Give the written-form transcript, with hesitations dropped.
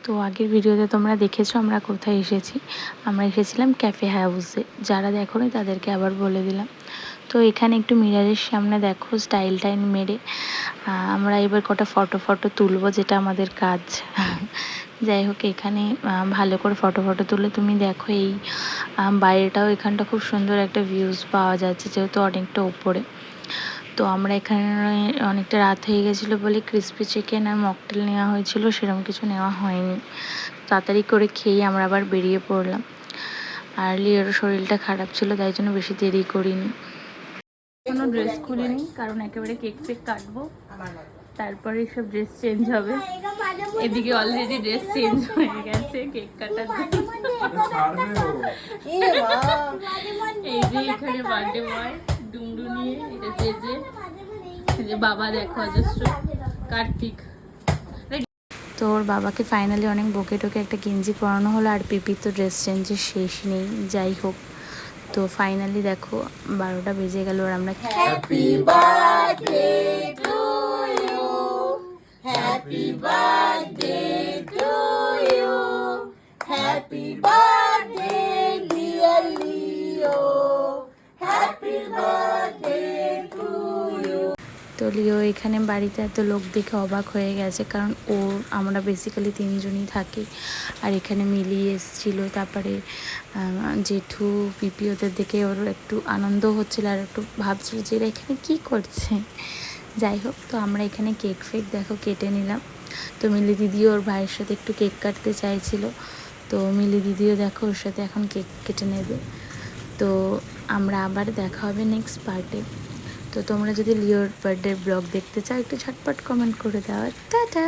তো আগের ভিডিওতে তোমরা দেখেছো আমরা কোথায় এসেছি। আমরা এসেছিলাম ক্যাফে হাউসে, যারা দেখোনি তাদেরকে আবার বলে দিলাম। তো এখানে একটু মিরারের সামনে দেখো স্টাইল টাইল মেরে আমরা এবার কটা ফটো তুলবো, যেটা আমাদের কাজ। যাই হোক, এখানে ভালো করে ফটো তুলে তুমি দেখো এই বাইরেটাও, এখানটা খুব সুন্দর একটা ভিউজ পাওয়া যাচ্ছে যেহেতু অনেকটা উপরে। তো আমরা এখানে অনেকটা রাত হয়ে গেছিলো বলে ক্রিসপি চিকেন আর মকটেল নেওয়া হয়েছিল, সেরকম কিছু নেওয়া হয়নি। তাড়াতাড়ি করে খেয়ে আমরা আবার বেরিয়ে পড়লাম। আর লিওর শরীরটা খারাপ ছিল, তাই জন্য বেশি দেরি করিনি। কোনো ড্রেস খুলিনি, কারণ একেবারে কেক ফেক কাটবো, তারপরে সব ড্রেস চেঞ্জ হবে। এদিকে অলরেডি ড্রেস চেঞ্জ হয়ে গেছে কেক কাটার জন্য। এই যে এখানে বার্থডে বয় ডুমডু নিয়ে, এটা যে বাবা দেখো অজস্র কার্তিক। তো ওর বাবাকে ফাইনালি অনেক বকে টোকে একটা গেঞ্জি পরানো হলো, আর পিপির তো ড্রেস চেঞ্জের শেষ নেই। যাই হোক, তো ফাইনালি দেখো 12টা বেজে গেল, আর আমরা happy birthday to you, happy birthday to you, happy birthday dear Leo, happy birthday to you. তো লিও এখানে বাড়িতে এত লোক দেখে অবাক হয়ে গেছে, কারণ আমরা বেসিক্যালি 3জনই থাকি। আর এখানে মিলিয়ে এসেছিল, তারপরে জেঠু পিপি, ওদের দেখে ওর একটু আনন্দ হচ্ছিল, আর একটু ভাবছিল যে এরা এখানে কী করছে। যাই হোক, তো আমরা এখানে কেক ফেক দেখো কেটে নিলাম। তো মিলি দিদিও ওর ভাইয়ের সাথে একটু কেক কাটতে চাইছিল, তো মিলি দিদিও দেখো ওর সাথে এখন কেক কেটে নেবে। তো আমরা আবার দেখা হবে নেক্সট পার্টে। তো তোমরা যদি লিওর বার্থডে ব্লগ দেখতে চাও, একটু ঝটপট কমেন্ট করে দাও। টাটা।